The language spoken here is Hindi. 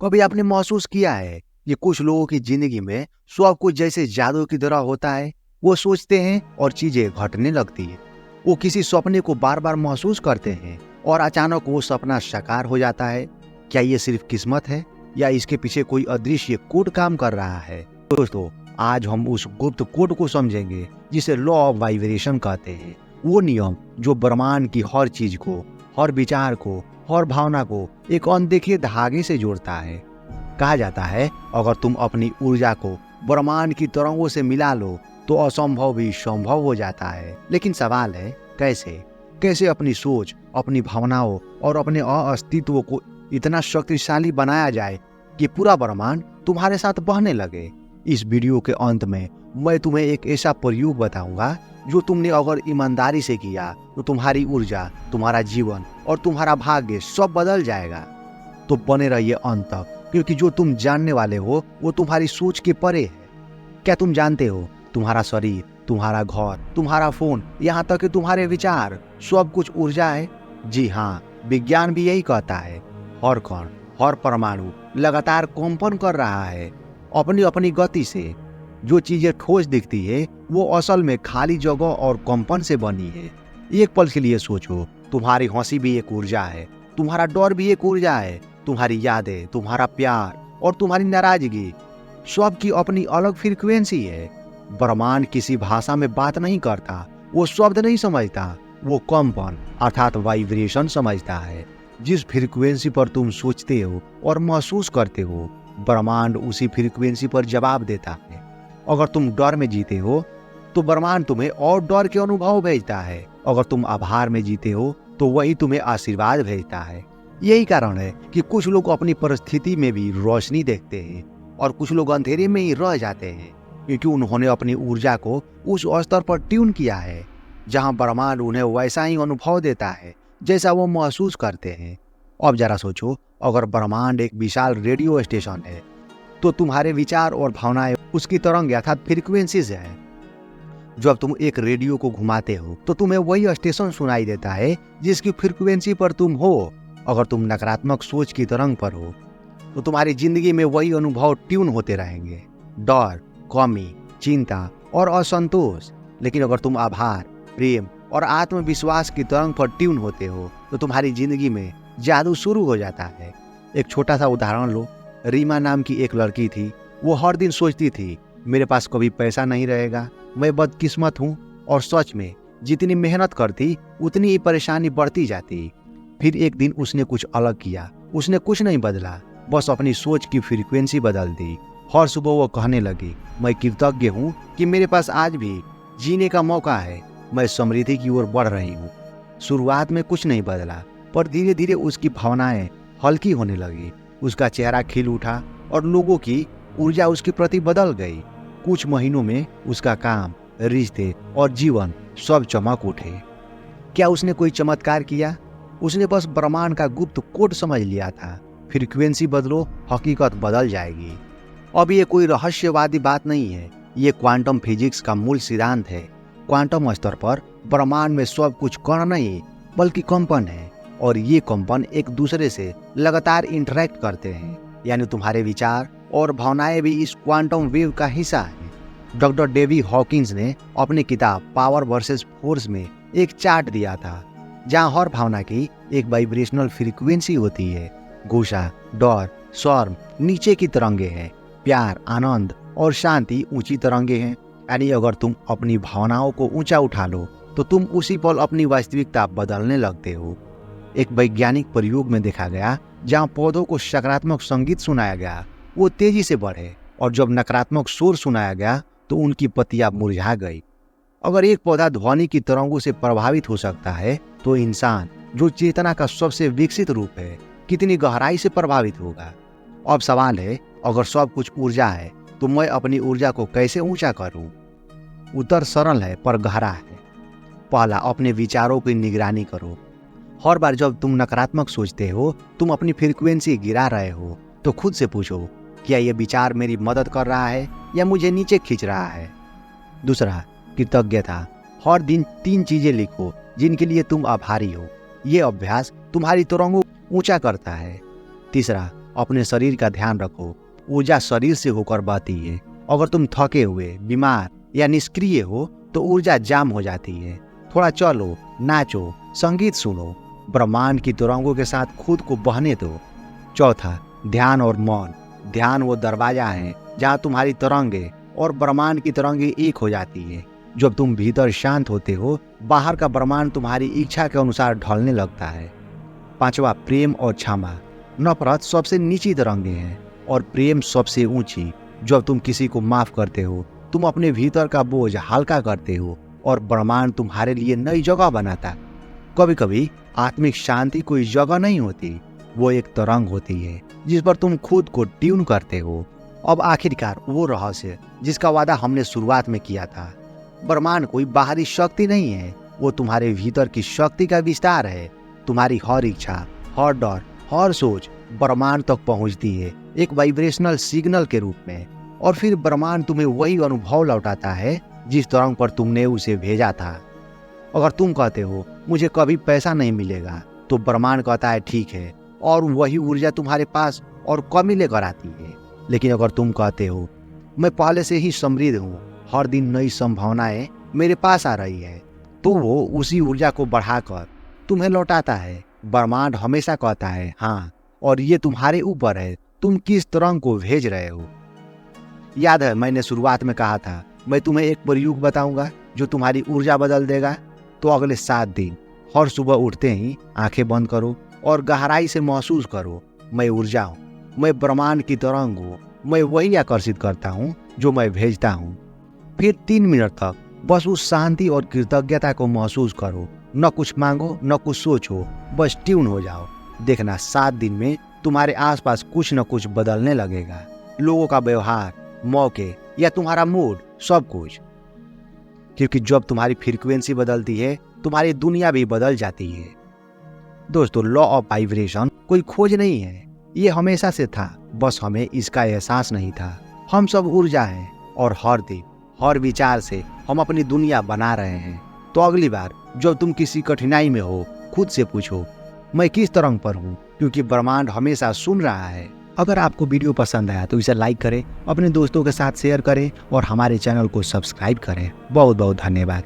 कभी आपने महसूस किया है कि कुछ लोगों की जिंदगी में सब कुछ जैसे जादू की तरह होता है। वो सोचते हैं और चीजें घटने लगती है। वो किसी सपने को बार बार महसूस करते हैं और अचानक वो सपना साकार हो जाता है। क्या ये सिर्फ किस्मत है या इसके पीछे कोई अदृश्य कोड काम कर रहा है? दोस्तों, आज हम उस गुप्त कोड को समझेंगे जिसे लॉ ऑफ वाइब्रेशन कहते हैं। वो नियम जो ब्रह्मांड की हर चीज को, हर विचार को, हर भावना को एक अनदेखे धागे से जोड़ता है। कहा जाता है, अगर तुम अपनी ऊर्जा को ब्रह्मांड की तरंगों से मिला लो तो असंभव भी संभव हो जाता है। लेकिन सवाल है, कैसे अपनी सोच, अपनी भावनाओं और अपने अस्तित्व को इतना शक्तिशाली बनाया जाए कि पूरा ब्रह्मांड तुम्हारे साथ बहने लगे। इस वीडियो के अंत में मैं तुम्हें एक ऐसा प्रयोग बताऊंगा जो तुमने अगर ईमानदारी से किया तो तुम्हारी ऊर्जा, तुम्हारा जीवन और तुम्हारा भाग्य सब बदल जाएगा। तो बने रहिए अंत तक, क्योंकि जो तुम जानने वाले हो वो तुम्हारी सोच के परे है। क्या तुम जानते हो, तुम्हारा शरीर, तुम्हारा घर, तुम्हारा फोन, यहाँ तक कि तुम्हारे विचार, सब कुछ ऊर्जा है। जी हाँ, विज्ञान भी यही कहता है। हर कण, हर परमाणु लगातार कंपन कर रहा है अपनी अपनी गति से। जो चीजें ठोस दिखती है वो असल में खाली जगह और कंपन से बनी है। एक पल के लिए सोचो, तुम्हारी हंसी भी एक ऊर्जा है, तुम्हारा डर भी एक ऊर्जा है, तुम्हारी यादें, तुम्हारा प्यार और तुम्हारी नाराजगी, सब की अपनी अलग फ्रीक्वेंसी है। ब्रह्मांड किसी भाषा में बात नहीं करता, वो शब्द नहीं समझता, वो कंपन अर्थात वाइब्रेशन समझता है। जिस फ्रीक्वेंसी पर तुम सोचते हो और महसूस करते हो, ब्रह्मांड उसी फ्रीक्वेंसी पर जवाब देता है। अगर तुम डर में जीते हो तो ब्रह्मांड तुम्हें और डर के अनुभव भेजता है। अगर तुम आभार में जीते हो तो वही तुम्हें आशीर्वाद भेजता है। यही कारण है कि कुछ लोग अपनी परिस्थिति में भी रोशनी देखते हैं और कुछ लोग अंधेरे में ही रह जाते हैं, क्योंकि उन्होंने अपनी ऊर्जा को उस स्तर पर ट्यून किया है जहां ब्रह्मांड उन्हें वैसा ही अनुभव देता है जैसा वो महसूस करते हैं। अब जरा सोचो, अगर ब्रह्मांड एक विशाल रेडियो स्टेशन है तो तुम्हारे विचार और भावनाएं उसकी तरंग अर्थात फ्रीक्वेंसीज है। जब तुम एक रेडियो को घुमाते हो तो तुम्हें वही स्टेशन सुनाई देता है जिसकी फ्रीक्वेंसी पर तुम हो। अगर तुम नकारात्मक सोच की तरंग पर हो तो तुम्हारी जिंदगी में वही अनुभव ट्यून होते रहेंगे, डर, कमी, चिंता और असंतोष। लेकिन अगर तुम आभार, प्रेम और आत्मविश्वास की तरंग पर ट्यून होते हो तो तुम्हारी जिंदगी में जादू शुरू हो जाता है। एक छोटा सा उदाहरण लो। रीमा नाम की एक लड़की थी। वो हर दिन सोचती थी, मेरे पास कभी पैसा नहीं रहेगा, मैं बदकिस्मत हूँ। और सच में जितनी मेहनत करती उतनी ही परेशानी बढ़ती जाती। फिर एक दिन उसने कुछ अलग किया। उसने कुछ नहीं बदला, बस अपनी सोच की फ्रीक्वेंसी बदल दी। हर सुबह वो कहने लगी, मैं कृतज्ञ हूँ कि मेरे पास आज भी जीने का मौका है, मैं समृद्धि की ओर बढ़ रही हूँ। शुरुआत में कुछ नहीं बदला, पर धीरे धीरे उसकी भावनाएं हल्की होने लगी। उसका चेहरा खिल उठा और लोगों की ऊर्जा उसके प्रति बदल गई। कुछ महीनों में उसका काम, रिश्ते और जीवन सब चमक उठे। क्या उसने कोई चमत्कार किया? उसने बस ब्रह्मांड का गुप्त कोड समझ लिया था। फ्रीक्वेंसी बदलो, हकीकत बदल जाएगी। अब ये कोई रहस्यवादी बात नहीं है, ये क्वांटम फिजिक्स का मूल सिद्धांत है। क्वांटम स्तर पर ब्रह्मांड में सब कुछ कण नहीं बल्कि कंपन है, और ये कंपन एक दूसरे से लगातार इंटरेक्ट करते हैं। यानी तुम्हारे विचार और भावनाएं भी इस क्वांटम वेव का हिस्सा है। डॉक्टर डेविड हॉकिंस ने अपनी किताब पावर वर्सेस फोर्स में एक चार्ट दिया था जहां हर भावना की एक वाइब्रेशनल फ्रीक्वेंसी होती है। गुस्सा, डर, शर्म नीचे की तरंगे हैं, प्यार, आनंद और शांति ऊंची तरंगे हैं। यानी अगर तुम अपनी भावनाओं को ऊंचा उठा लो तो तुम उसी पल अपनी वास्तविकता बदलने लगते हो। एक वैज्ञानिक प्रयोग में देखा गया, जहां पौधों को सकारात्मक संगीत सुनाया गया वो तेजी से बढ़े, और जब नकारात्मक शोर सुनाया गया तो उनकी पत्तियां मुरझा गई। अगर एक पौधा ध्वनि की तरंगों से प्रभावित हो सकता है तो इंसान, जो चेतना का सबसे विकसित रूप है, कितनी गहराई से प्रभावित होगा। अब सवाल है, अगर सब कुछ ऊर्जा है तो मैं अपनी ऊर्जा को कैसे ऊंचा करूं? उत्तर सरल है पर गहरा है। पहला, अपने विचारों की निगरानी करो। हर बार जब तुम नकारात्मक सोचते हो, तुम अपनी फ्रीक्वेंसी गिरा रहे हो, तो खुद से पूछो, क्या यह विचार मेरी मदद कर रहा है या मुझे नीचे खींच रहा है? दूसरा, कृतज्ञता। हर दिन 3 चीजें लिखो जिनके लिए तुम आभारी हो। ये अभ्यास तुम्हारी तरंगों ऊंचा करता है। तीसरा, अपने शरीर का ध्यान रखो। ऊर्जा शरीर से होकर बहती है। अगर तुम थके हुए, बीमार या निष्क्रिय हो तो ऊर्जा जाम हो जाती है। थोड़ा चलो, नाचो, संगीत सुनो, ब्रह्मांड की तरंगों के साथ खुद को बहने दो। चौथा, ध्यान और मौन। ध्यान वो दरवाजा है जहाँ तुम्हारी तरंगे और ब्रह्मांड की तरंगे एक हो जाती है। जब तुम भीतर शांत होते हो, बाहर का ब्रह्मांड तुम्हारी इच्छा के अनुसार ढलने लगता है। पांचवा, प्रेम और क्षमा। नफरत सबसे नीची तरंगे हैं और प्रेम सबसे ऊंची। जब तुम किसी को माफ करते हो, तुम अपने भीतर का बोझ हल्का करते हो और ब्रह्मांड तुम्हारे लिए नई जगह बनाता। कभी कभी आत्मिक शांति कोई जगह नहीं होती, वो एक तरंग होती है जिस पर तुम खुद को ट्यून करते हो। अब आखिरकार वो रहस्य जिसका वादा हमने शुरुआत में किया था। ब्रह्मांड कोई बाहरी शक्ति नहीं है, वो तुम्हारे भीतर की शक्ति का विस्तार है। तुम्हारी हर इच्छा, हर डर, हर सोच ब्रह्मांड तक पहुंचती है एक वाइब्रेशनल सिग्नल के रूप में, और फिर ब्रह्मांड तुम्हें वही अनुभव लौटाता है जिस तरंग पर तुमने उसे भेजा था। अगर तुम कहते हो मुझे कभी पैसा नहीं मिलेगा, तो ब्रह्मांड कहता है ठीक है, और वही ऊर्जा तुम्हारे पास और कमी लेकर आती है। लेकिन अगर तुम कहते हो मैं पहले से ही समृद्ध हूँ, हर दिन नई संभावनाएं मेरे पास आ रही है, तो वो उसी ऊर्जा को बढ़ाकर तुम्हें लौटाता है। ब्रह्मांड हमेशा कहता है हाँ, और ये तुम्हारे ऊपर है, तुम किस तरंग को भेज रहे हो। याद है मैंने शुरुआत में कहा था मैं तुम्हें एक प्रयोग बताऊंगा जो तुम्हारी ऊर्जा बदल देगा। तो अगले 7 दिन हर सुबह उठते ही आंखें बंद करो और गहराई से महसूस करो, मैं ऊर्जा हूँ, मैं ब्रह्मांड की तरंग हूँ, मैं वही आकर्षित करता हूँ जो मैं भेजता हूँ। फिर 3 मिनट तक बस उस शांति और कृतज्ञता को महसूस करो। न कुछ मांगो, न कुछ सोचो, बस ट्यून हो जाओ। देखना 7 दिन में तुम्हारे आसपास कुछ न कुछ बदलने लगेगा। लोगों का व्यवहार, मौके या तुम्हारा मूड, सब कुछ। क्योंकि जब तुम्हारी फ्रीक्वेंसी बदलती है, तुम्हारी दुनिया भी बदल जाती है। दोस्तों, लॉ ऑफ वाइब्रेशन कोई खोज नहीं है, ये हमेशा से था, बस हमें इसका एहसास नहीं था। हम सब ऊर्जा हैं और हर दिन, हर विचार से हम अपनी दुनिया बना रहे हैं। तो अगली बार जब तुम किसी कठिनाई में हो, खुद से पूछो मैं किस तरंग पर हूँ, क्योंकि ब्रह्मांड हमेशा सुन रहा है। अगर आपको वीडियो पसंद आया तो इसे लाइक करें, अपने दोस्तों के साथ शेयर करें और हमारे चैनल को सब्सक्राइब करें। बहुत बहुत धन्यवाद।